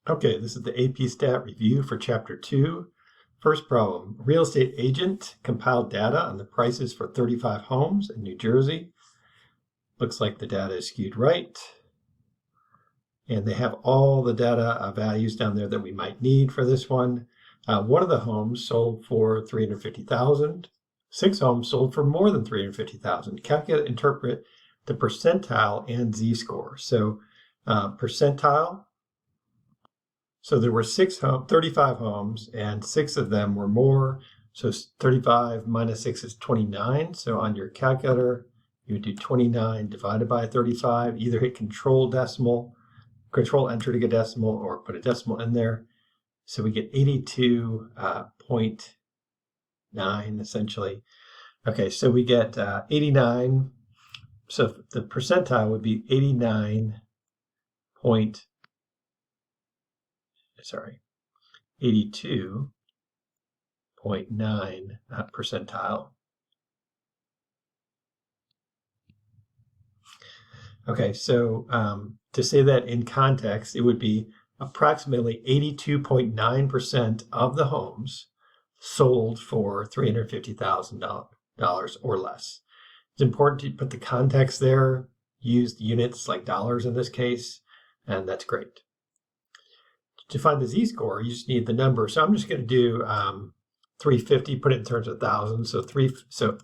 Okay, this is the APSTAT Review for Chapter 2. First problem, real estate agent compiled data on the prices for 35 homes in New Jersey. Looks like the data is skewed right. And they have all the data values down there that we might need for this one. One of the homes sold for $350,000. 6 homes sold for more than $350,000. Calculate, interpret the percentile and z-score. So percentile. So there were 35 homes, and 6 of them were more. So 35 minus 6 is 29. So on your calculator, you would do 29 divided by 35. Either hit control enter to get decimal, or put a decimal in there. So we get 82.9 essentially. Okay, so we get 89. So the percentile would be 82.9 percentile. Okay, so to say that in context, it would be approximately 82.9% of the homes sold for $350,000 or less. It's important to put the context there, use units like dollars in this case, and that's great. To find the z-score, you just need the number. So I'm just going to do 350, put it in terms of thousands. So let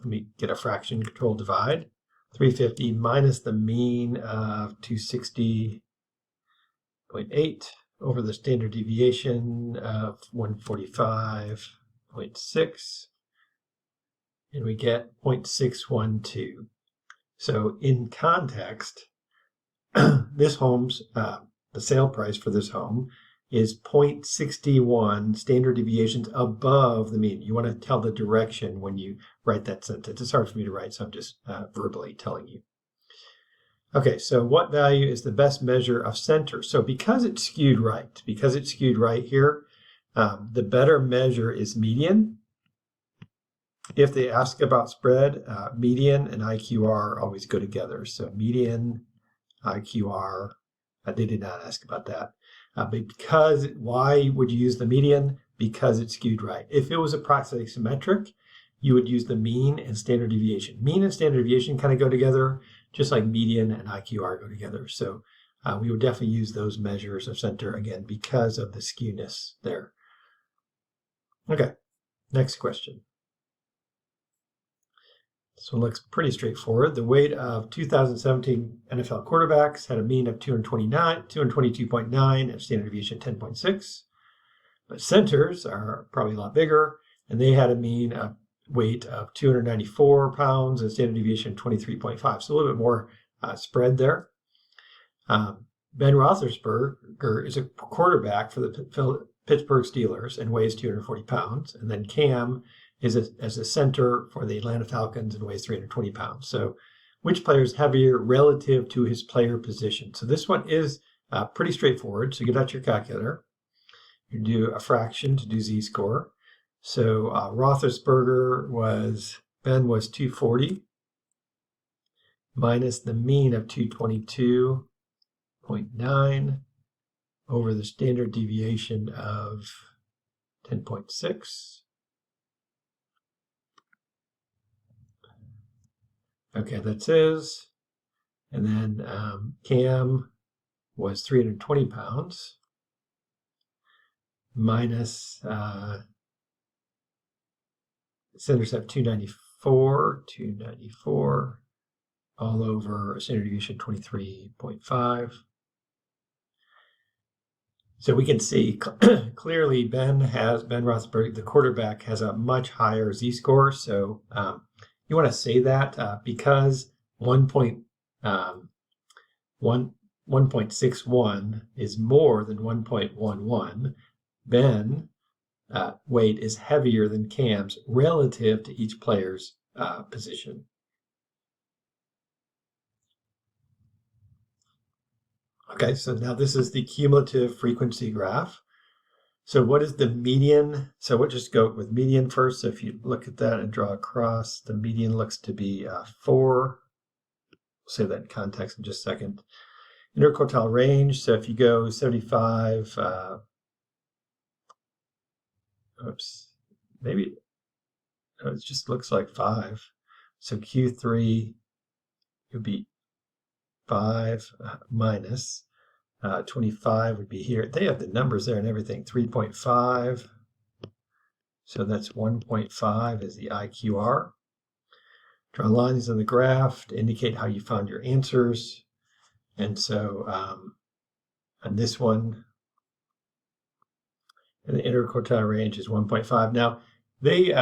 me get a fraction, control divide. 350 minus the mean of 260.8 over the standard deviation of 145.6, and we get 0.612. So in context, this home's the sale price for this home is 0.61 standard deviations above the mean. You want to tell the direction when you write that sentence. It's hard for me to write, so I'm just verbally telling you. Okay, so what value is the best measure of center? So because it's skewed right here, the better measure is median. If they ask about spread, median and IQR always go together. So median, IQR, they did not ask about that. Why would you use the median? Because it's skewed right. If it was approximately symmetric, you would use the mean and standard deviation. Mean and standard deviation kind of go together, just like median and IQR go together. So we would definitely use those measures of center, again, because of the skewness there. Okay, next question. This one looks pretty straightforward. The weight of 2017 NFL quarterbacks had a mean of 222.9 and standard deviation 10.6. But centers are probably a lot bigger, and they had a mean of weight of 294 pounds and standard deviation 23.5. So a little bit more spread there. Ben Roethlisberger is a quarterback for the Pittsburgh Steelers and weighs 240 pounds. And then Cam is as a center for the Atlanta Falcons and weighs 320 pounds. So which player is heavier relative to his player position? So this one is pretty straightforward. So get out your calculator. You do a fraction to do z-score. So Roethlisberger Ben was 240 minus the mean of 222.9 over the standard deviation of 10.6. Okay, that's his. And then Cam was 320 pounds minus centers have 294 all over a standard deviation 23.5. So we can see clearly Ben Roethlisberger, the quarterback, has a much higher z-score. So you want to say that because 1.61 is more than 1.11, Ben weight is heavier than Cam's relative to each player's position. Okay, so now this is the cumulative frequency graph. So what is the median? So we'll just go with median first. So if you look at that and draw across, the median looks to be 4. We'll say that in context in just a second. Interquartile range, so if you go 75, maybe it just looks like 5. So Q3 would be 5 minus 25 would be here. They have the numbers there and everything. 3.5. So that's 1.5 is the IQR. Draw lines on the graph to indicate how you found your answers. And so on this one, and the interquartile range is 1.5. Now, the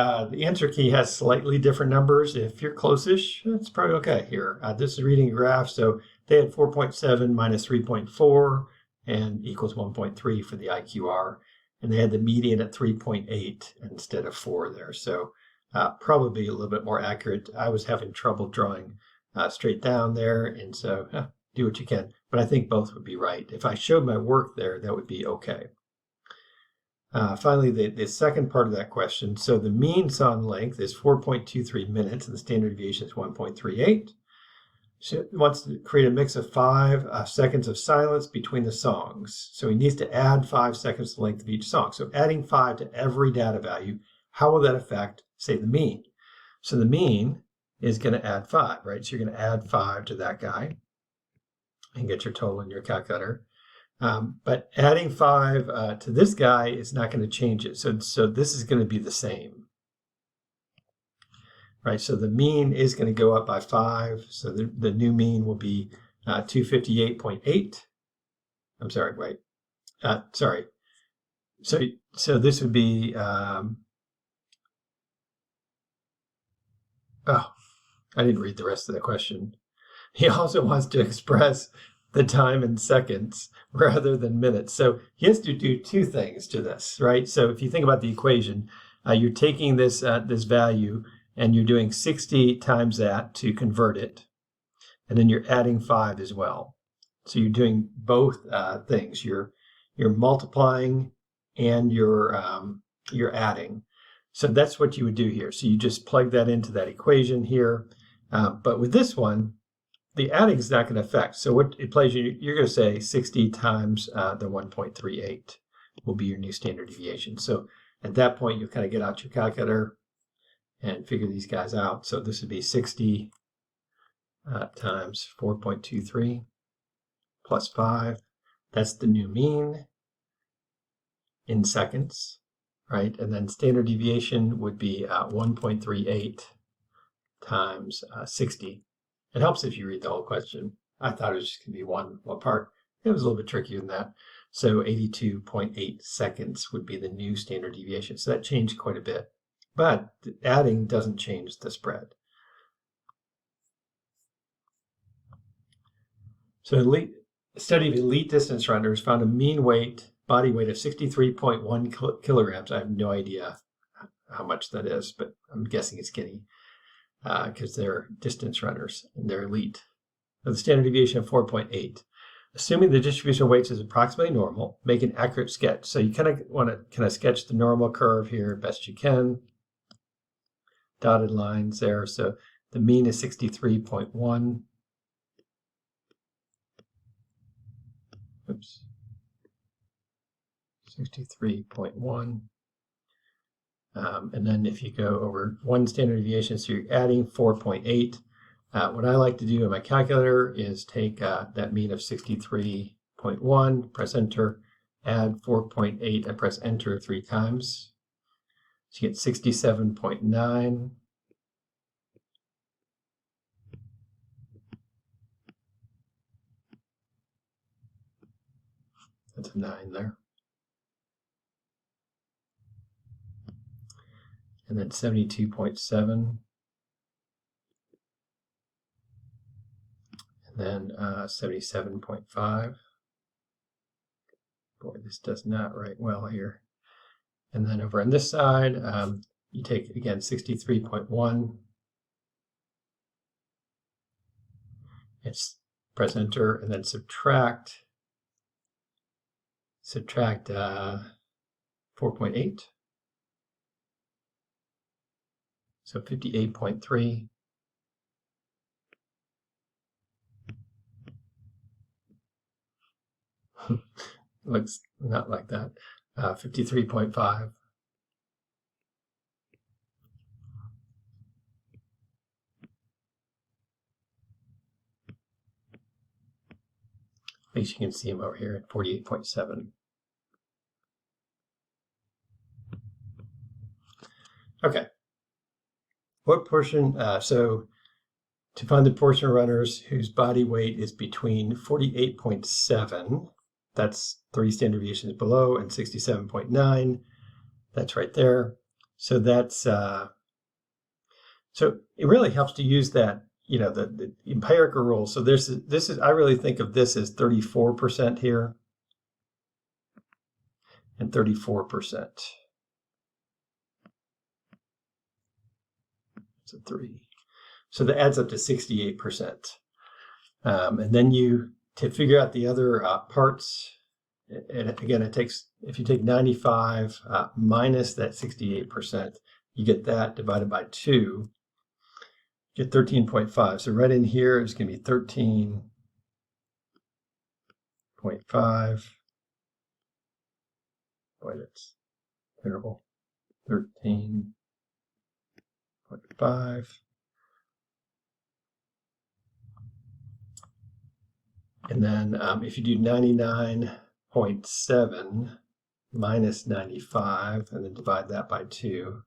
answer key has slightly different numbers. If you're close-ish, it's probably okay here. This is reading a graph, so they had 4.7 minus 3.4 and equals 1.3 for the IQR. And they had the median at 3.8 instead of 4 there. So probably a little bit more accurate. I was having trouble drawing straight down there, and so do what you can. But I think both would be right. If I showed my work there, that would be okay. Finally, the second part of that question. So the mean song length is 4.23 minutes, and the standard deviation is 1.38. So it wants to create a mix of 5 seconds of silence between the songs. So he needs to add 5 seconds to the length of each song. So adding 5 to every data value, how will that affect, say, the mean? So the mean is going to add 5, right? So you're going to add 5 to that guy and get your total in your calculator. But adding 5 to this guy is not going to change it. So this is going to be the same. Right, so the mean is going to go up by 5. So the new mean will be 258.8. I'm sorry, wait. Sorry. So this would be, I didn't read the rest of the question. He also wants to express the time in seconds rather than minutes. So he has to do 2 things to this, right? So if you think about the equation, you're taking this value and you're doing 60 times that to convert it, and then you're adding 5 as well. So you're doing both things. You're multiplying and you're adding. So that's what you would do here. So you just plug that into that equation here. But with this one, the adding is not going to affect. So what it plays, you're going to say 60 times the 1.38 will be your new standard deviation. So at that point, you'll kind of get out your calculator and figure these guys out. So this would be 60 times 4.23 plus 5. That's the new mean in seconds, right? And then standard deviation would be 1.38 times 60. It helps if you read the whole question. I thought it was just going to be one part. It was a little bit trickier than that. So 82.8 seconds would be the new standard deviation. So that changed quite a bit. But adding doesn't change the spread. So a study of elite distance runners found a mean body weight of 63.1 kilograms. I have no idea how much that is, but I'm guessing it's skinny because they're distance runners and they're elite. With a standard deviation of 4.8. Assuming the distribution of weights is approximately normal, make an accurate sketch. So you kind of want to sketch the normal curve here best you can. Dotted lines there. So the mean is 63.1. Oops. 63.1. And then if you go over one standard deviation, so you're adding 4.8. What I like to do in my calculator is take that mean of 63.1, press enter, add 4.8, and press enter 3 times. So you get 67.9. That's a 9 there. And then 72.7. And then 77.5. Boy, this does not write well here. And then over on this side, you take, again, 63.1. It's press enter and then subtract 4.8. So 58.3. Looks not like that. 53.5. At least you can see them over here at 48.7. Okay. What portion? So to find the portion of runners whose body weight is between 48.7, that's 3 standard deviations below, and 67.9, that's right there. So that's so it really helps to use that, the empirical rule. So this is I really think of this as 34% here and 34%. So 3. So that adds up to 68%. And then to figure out the other parts, and again, it takes, if you take 95 minus that 68%, you get that divided by 2, you get 13.5. So right in here is going to be 13.5. Boy, that's terrible. 13.5. And then if you do 99.7 minus 95 and then divide that by 2, you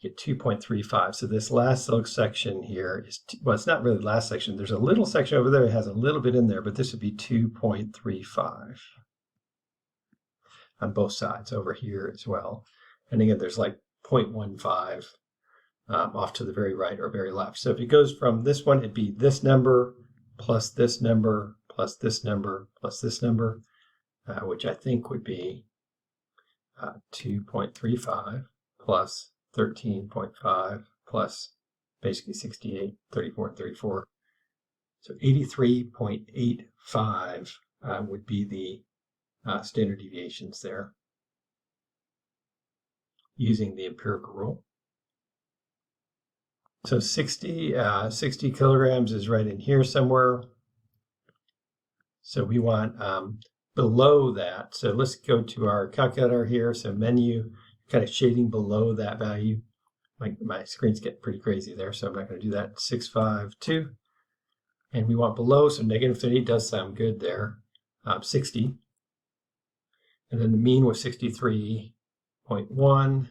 get 2.35. So this last little section here is, well, it's not really the last section. There's a little section over there that has a little bit in there, but this would be 2.35 on both sides over here as well. And again, there's like 0.15 off to the very right or very left. So if it goes from this one, it'd be this number plus this number plus this number plus this number, which I think would be 2.35 plus 13.5 plus basically 68, 34, and 34. So 83.85 would be the standard deviations there using the empirical rule. So 60 kilograms is right in here somewhere. So we want below that. So let's go to our calculator here. So menu, kind of shading below that value. My screen's getting pretty crazy there, so I'm not going to do that. 652. And we want below, so negative infinity does sound good there. 60. And then the mean was 63.1.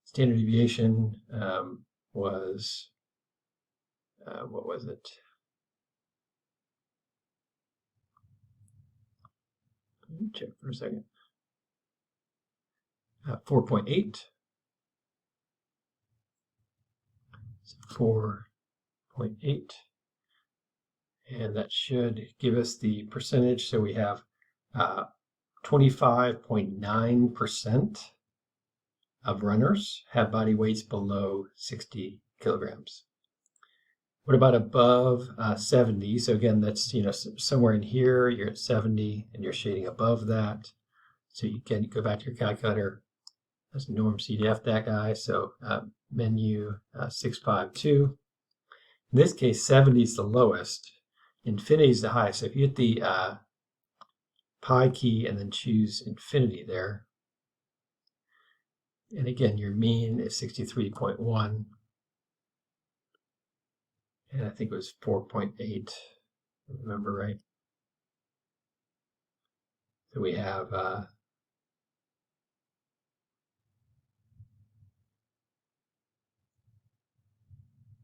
Standard deviation was, what was it? Let me check for a second. 4.8. 4.8. And that should give us the percentage. So we have 25.9% of runners have body weights below 60 kilograms. What about above 70? So again, that's somewhere in here, you're at 70 and you're shading above that. So you can go back to your calculator. That's norm CDF, that guy. So menu 652. In this case, 70 is the lowest. Infinity is the highest. So if you hit the pi key and then choose infinity there, and again, your mean is 63.1. And I think it was 4.8, if I remember right. So we have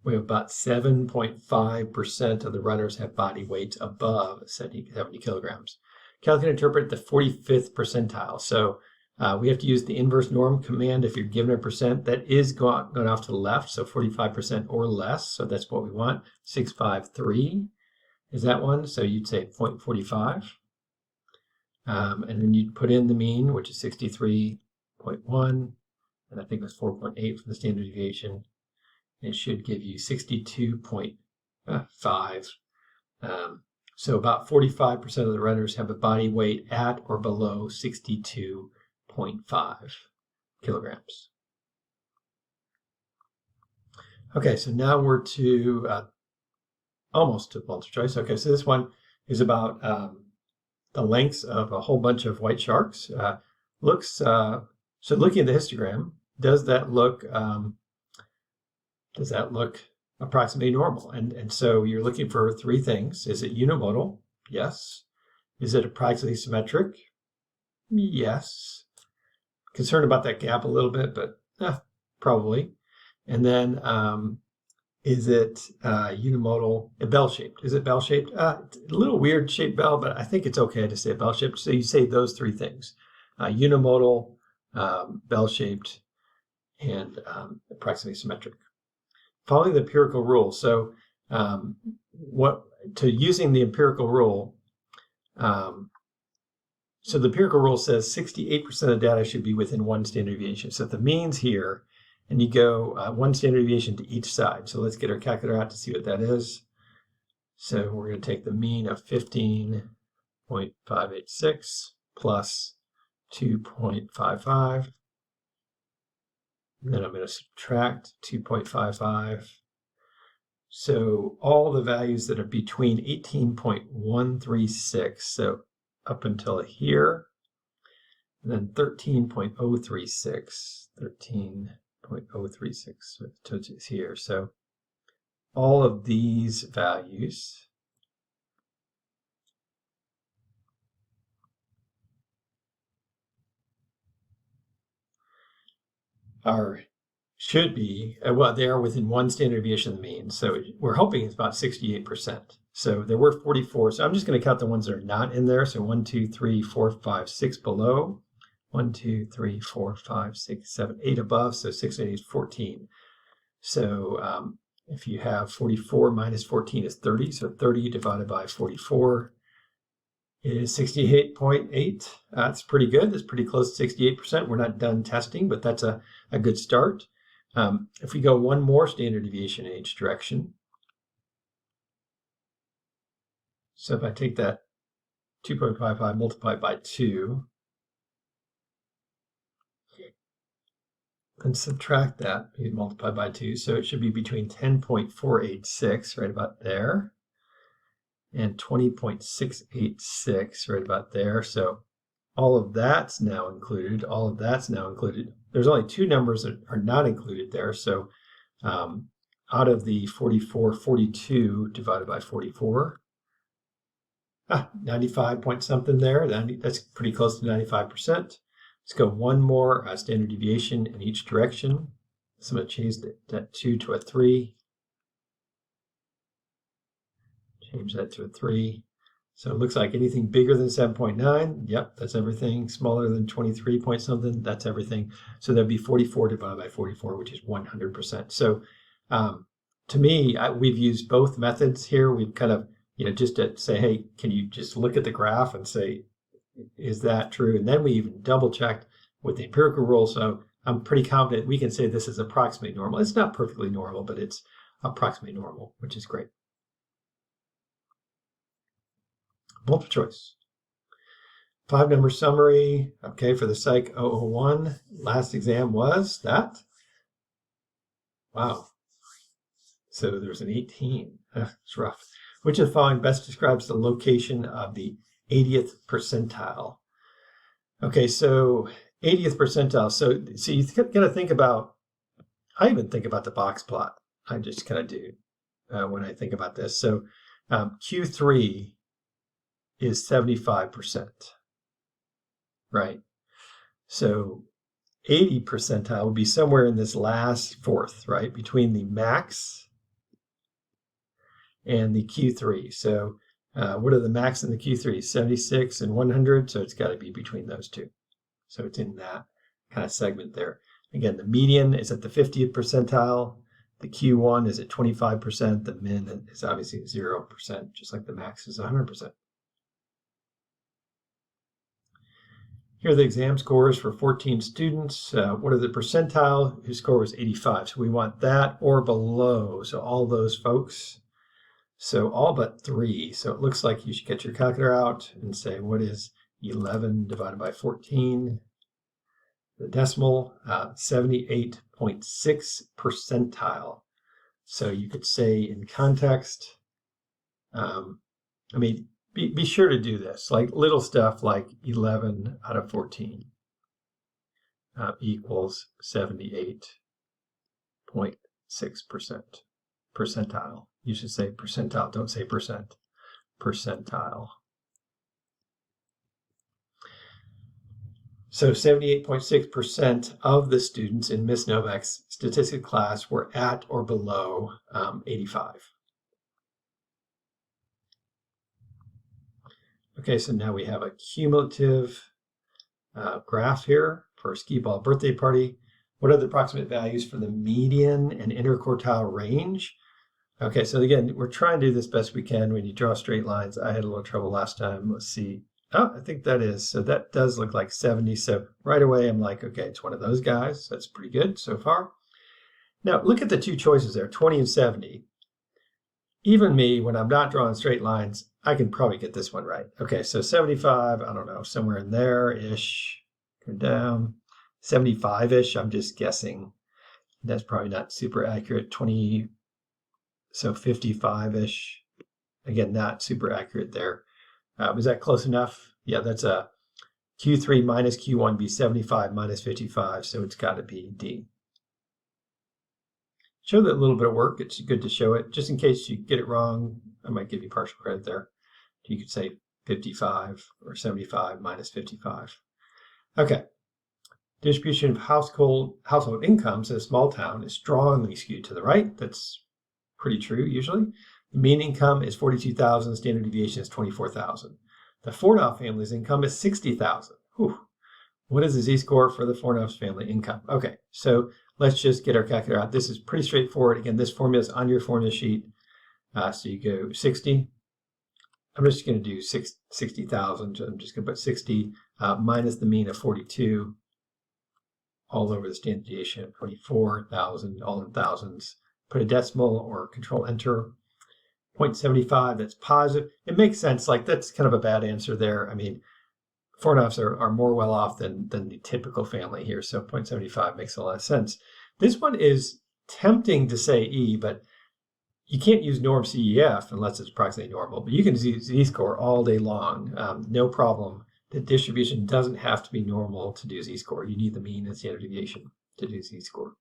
about 7.5% of the runners have body weights above 70 kilograms. Calculate and interpret the 45th percentile. So we have to use the inverse norm command if you're given a percent. That is going off to the left, so 45% or less. So that's what we want. 653 is that one. So you'd say 0.45. And then you'd put in the mean, which is 63.1. And I think it was 4.8 for the standard deviation. It should give you 62.5. So about 45% of the runners have a body weight at or below 62.5 kilograms. Okay, so now we're to almost to multiple choice. Okay, so this one is about the lengths of a whole bunch of white sharks. So looking at the histogram, does that look approximately normal? And so you're looking for three things. Is it unimodal? Yes. Is it approximately symmetric? Yes. Concerned about that gap a little bit, but probably. And then is it unimodal and bell-shaped? Is it bell-shaped? A little weird shaped bell, but I think it's okay to say bell-shaped. So you say those three things: unimodal, bell-shaped, and approximately symmetric. Following the empirical rule. So using the empirical rule. So the empirical rule says 68% of data should be within one standard deviation. So if the mean's here, and you go one standard deviation to each side. So let's get our calculator out to see what that is. So we're going to take the mean of 15.586 plus 2.55. And then I'm going to subtract 2.55. So all the values that are between 18.136, so up until here, and then 13.036, 13.036 here. So all of these values should be, well, they are within one standard deviation of the mean. So we're hoping it's about 68%. So there were 44. So I'm just going to count the ones that are not in there. So 1, 2, 3, 4, 5, 6 below. 1, 2, 3, 4, 5, 6, 7, 8 above. So 6 and 8 is 14. So if you have 44 minus 14 is 30. So 30 divided by 44 is 68.8. That's pretty good. That's pretty close to 68%. We're not done testing, but that's a good start. If we go one more standard deviation in each direction, so if I take that 2.55 multiplied by 2 and subtract that, you multiply by 2, so it should be between 10.486, right about there, and 20.686, right about there. So all of that's now included. All of that's now included. There's only two numbers that are not included there. So out of the 44, 42 divided by 44, 95 point something there. That's pretty close to 95%. Let's go one more standard deviation in each direction. So I'm going to change that 2 to a 3. Change that to a 3. So it looks like anything bigger than 7.9, yep, that's everything. Smaller than 23 point something, that's everything. So that'd be 44 divided by 44, which is 100%. So to me, we've used both methods here. We've kind of, just to say, hey, can you just look at the graph and say, is that true? And then we even double checked with the empirical rule. So I'm pretty confident we can say this is approximately normal. It's not perfectly normal, but it's approximately normal, which is great. Multiple choice. 5-number summary, okay, for the Psych 001. Last exam was that. Wow. So there's an 18. It's rough. Which of the following best describes the location of the 80th percentile? Okay, so 80th percentile. So you got to think about, I even think about the box plot. I just kind of do when I think about this. So Q3 is 75%, right? So 80 percentile would be somewhere in this last fourth, right? Between the max and the Q3. So what are the max and the Q3? 76 and 100, so it's got to be between those two. So it's in that kind of segment there. Again, the median is at the 50th percentile. The Q1 is at 25%. The min is obviously 0%, just like the max is 100%. Here are the exam scores for 14 students. What are the percentile? Whose score was 85. So we want that or below. So all those folks. So all but 3. So it looks like you should get your calculator out and say, what is 11 divided by 14? The decimal, 78.6 percentile. So you could say in context, be sure to do this, like little stuff like 11 out of 14 equals 78.6%. Percentile. You should say percentile, don't say percent. Percentile. So 78.6% of the students in Ms. Novak's statistics class were at or below 85. Okay, so now we have a cumulative graph here for a skee ball birthday party. What are the approximate values for the median and interquartile range? Okay, so again, we're trying to do this best we can when you draw straight lines. I had a little trouble last time. Let's see. Oh, I think that is. So that does look like 70. So right away, I'm like, okay, it's one of those guys. That's pretty good so far. Now, look at the two choices there, 20 and 70. Even me, when I'm not drawing straight lines, I can probably get this one right. Okay, so 75, I don't know, somewhere in there-ish. Go down. 75-ish, I'm just guessing. That's probably not super accurate. 20, so 55-ish. Again, not super accurate there. Was that close enough? Yeah, that's a Q3 minus Q1 be 75 minus 55, so it's got to be D. Show that little bit of work. It's good to show it. Just in case you get it wrong, I might give you partial credit there. You could say 55 or 75 minus 55. Okay. Distribution of household incomes in a small town is strongly skewed to the right. That's pretty true usually. The mean income is 42,000. Standard deviation is 24,000. The Fornoff family's income is 60,000. What is the z-score for the Fornoff's family income? Okay, so let's just get our calculator out. This is pretty straightforward. Again, this formula is on your formula sheet. So you go 60. I'm just going to do 60,000. So I'm just going to put 60 minus the mean of 42 all over the standard deviation of 24,000, all in thousands. Put a decimal or control enter. 0.75, that's positive. It makes sense. Like that's kind of a bad answer there. I mean, Fornoffs are more well off than the typical family here. So 0.75 makes a lot of sense. This one is tempting to say E, but you can't use norm CEF unless it's approximately normal. But you can use z-score all day long. No problem. The distribution doesn't have to be normal to do z-score. You need the mean and standard deviation to do z-score.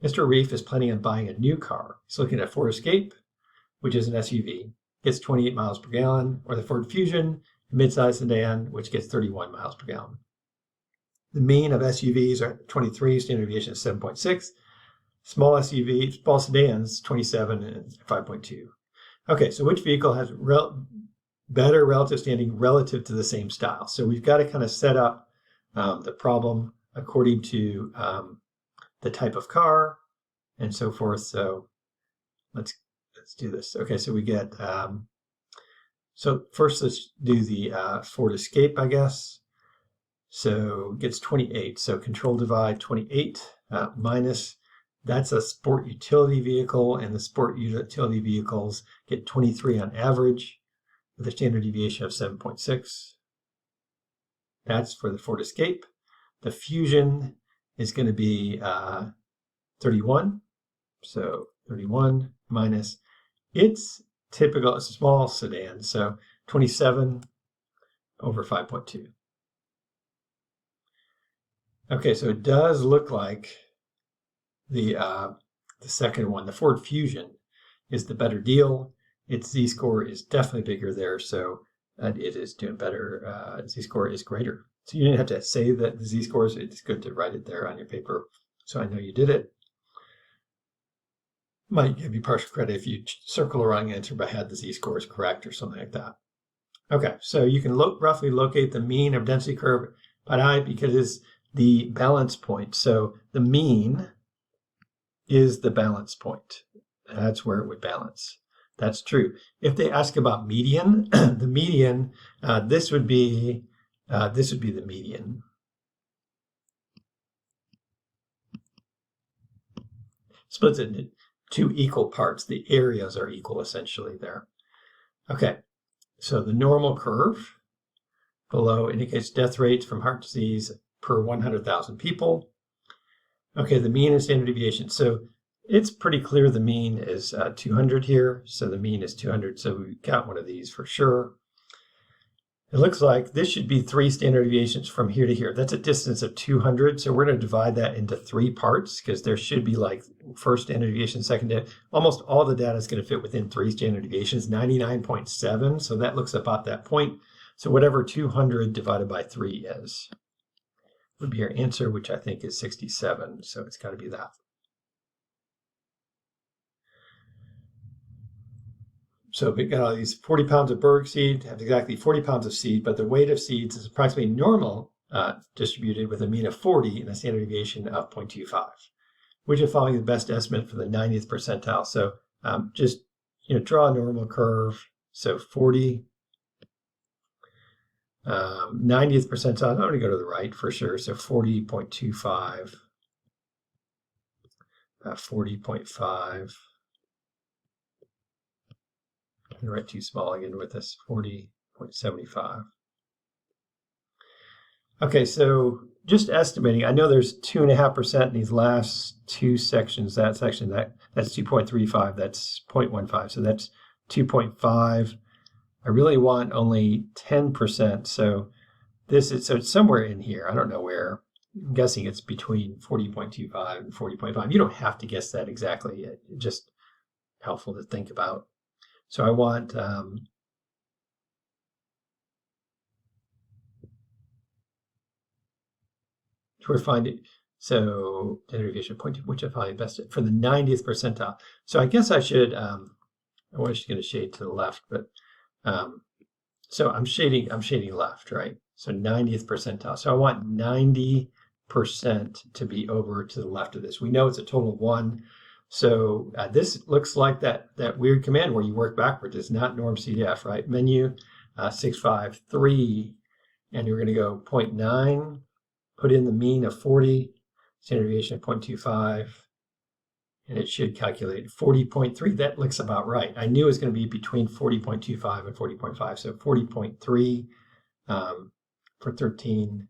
Mr. Reef is planning on buying a new car. He's looking at Ford Escape, which is an SUV, gets 28 miles per gallon, or the Ford Fusion, a midsize sedan, which gets 31 miles per gallon. The mean of SUVs are 23, standard deviation is 7.6. Small sedans, 27 and 5.2. Okay, so which vehicle has better relative standing relative to the same style? So we've got to kind of set up the problem according to the type of car and so forth. So let's do this. Okay, so we get, so first let's do the Ford Escape, I guess. So it gets 28. So control divide 28 minus, that's a sport utility vehicle, and the sport utility vehicles get 23 on average with a standard deviation of 7.6. That's for the Ford Escape. The Fusion is going to be 31. So 31 minus, it's typical, it's a small sedan, so 27 over 5.2. Okay, so it does look like the second one, the Ford Fusion, is the better deal. Its z-score is definitely bigger there, so it is doing better. Z-score is greater. So you didn't have to say that the z-scores, it's good to write it there on your paper so I know you did it. Might give you partial credit if you circle a wrong answer but had the z-scores correct or something like that. Okay, so you can roughly locate the mean of density curve by I because it's the balance point. So the mean is the balance point. That's where it would balance. That's true. If they ask about median, the median, this would be the median. Splits it into two equal parts. The areas are equal essentially there. Okay, so the normal curve below indicates death rates from heart disease per 100,000 people. Okay, the mean and standard deviation. So It's pretty clear the mean is 200 here, so the mean is 200, so we've got one of these for sure. It looks like this should be 3 standard deviations from here to here. That's a distance of 200, so we're going to divide that into 3 parts because there should be like first standard deviation, second, almost all the data is going to fit within 3 standard deviations, 99.7, so that looks about that point. So whatever 200 divided by 3 is would be our answer, which I think is 67, so it's got to be that. So we got all these 40 pounds of Berg seed, have exactly 40 pounds of seed, but the weight of seeds is approximately normal distributed with a mean of 40 and a standard deviation of 0.25, which is following the best estimate for the 90th percentile. So just draw a normal curve. So 40, 90th percentile, I'm going to go to the right for sure. So 40.25, 40.5. I'm going to write too small again with this, 40.75. Okay, so just estimating, I know there's 2.5% in these last 2 sections. That section, that's 2.35, that's 0.15, so that's 2.5. I really want only 10%, so it's somewhere in here. I don't know where. I'm guessing it's between 40.25 and 40.5. You don't have to guess that exactly. It's just helpful to think about. So I want we're finding so standard deviation point, which I find best for the 90th percentile. So I guess I should I was going to shade to the left, but so I'm shading left, right? So 90th percentile. So I want 90% to be over to the left of this. We know it's a total of 1. So this looks like that weird command where you work backwards. It's not norm CDF, right? Menu 653, and you're going to go 0.9, put in the mean of 40, standard deviation of 0.25, and it should calculate 40.3. That looks about right. I knew it was going to be between 40.25 and 40.5, so 40.3 for 13.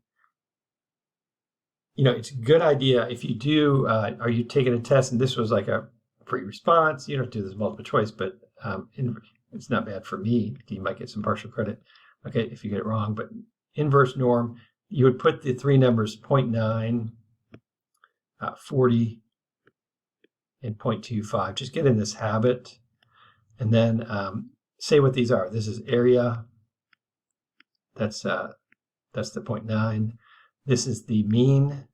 It's a good idea if you do, are you taking a test and this was like a free response, you don't have to do this multiple choice, but it's not bad for me. You might get some partial credit, okay, if you get it wrong, but inverse norm, you would put the 3 numbers 0.9, 40, and 0.25. Just get in this habit, and then say what these are. This is area, that's the 0.9. This is the mean,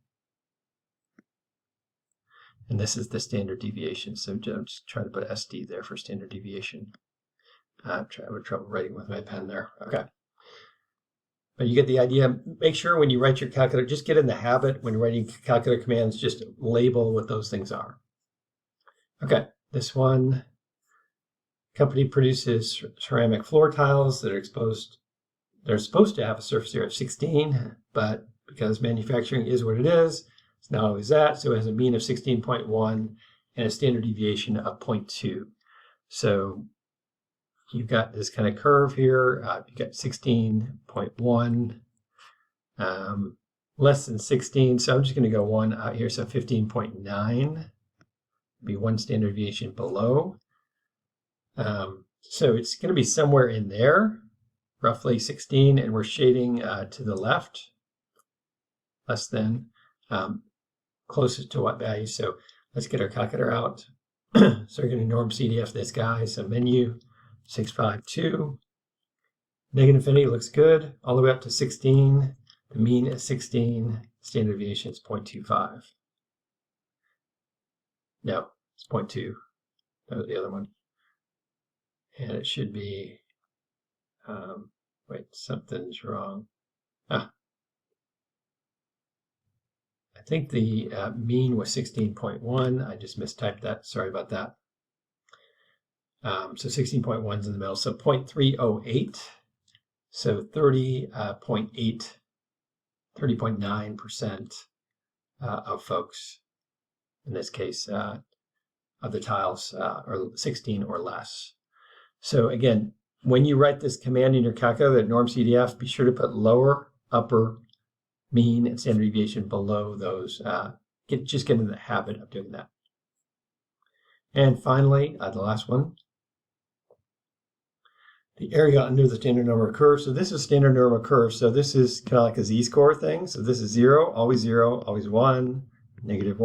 and this is the standard deviation. So I'm just trying to put SD there for standard deviation. I'm having trouble writing with my pen there. Okay. But you get the idea. Make sure when you write your calculator, just get in the habit when you're writing calculator commands, just label what those things are. Okay, this one, company produces ceramic floor tiles that are exposed. They're supposed to have a surface area of 16, but because manufacturing is what it is, it's not always that. So it has a mean of 16.1 and a standard deviation of 0.2. So you've got this kind of curve here. You've got 16.1, less than 16. So I'm just going to go 1 out here. So 15.9 be 1 standard deviation below. So it's going to be somewhere in there, roughly 16, and we're shading to the left, less than, closest to what value. So let's get our calculator out. So we're going to norm CDF this guy. So menu 652, negative infinity looks good, all the way up to 16. The mean is 16, standard deviation is 0.25. No, it's 0.2. That was the other one. And it should be, wait, something's wrong. I think the mean was 16.1. I just mistyped that. Sorry about that. So 16.1 is in the middle. So 0.308. So 30.9% of folks, in this case, of the tiles are 16 or less. So again, when you write this command in your calculator, that norm CDF, be sure to put lower, upper, mean, and standard deviation below those. Just get in the habit of doing that. And finally, the last one, the area under the standard normal curve. So this is standard normal curve. So this is kind of like a z-score thing. So this is 0, always 1, -1, negative,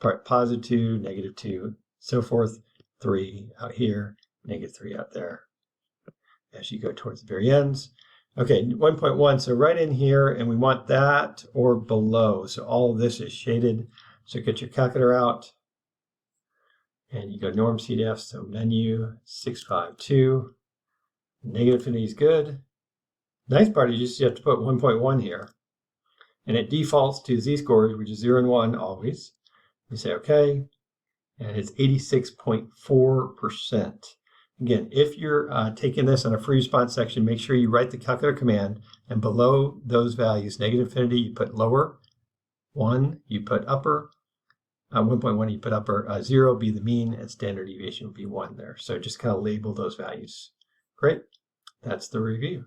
or positive 2, -2, so forth. 3 out here, -3 out there as you go towards the very ends. Okay, 1.1, so right in here, and we want that or below. So all of this is shaded. So get your calculator out, and you go norm CDF, so menu 652. Negative infinity is good. Nice part is you just have to put 1.1 here. And it defaults to z-scores, which is 0 and 1 always. We say OK, and it's 86.4%. Again, if you're taking this on a free response section, make sure you write the calculator command, and below those values, negative infinity, you put lower, 1, you put upper, 1.1, you put upper, 0 be the mean, and standard deviation would be 1 there. So just kind of label those values. Great, that's the review.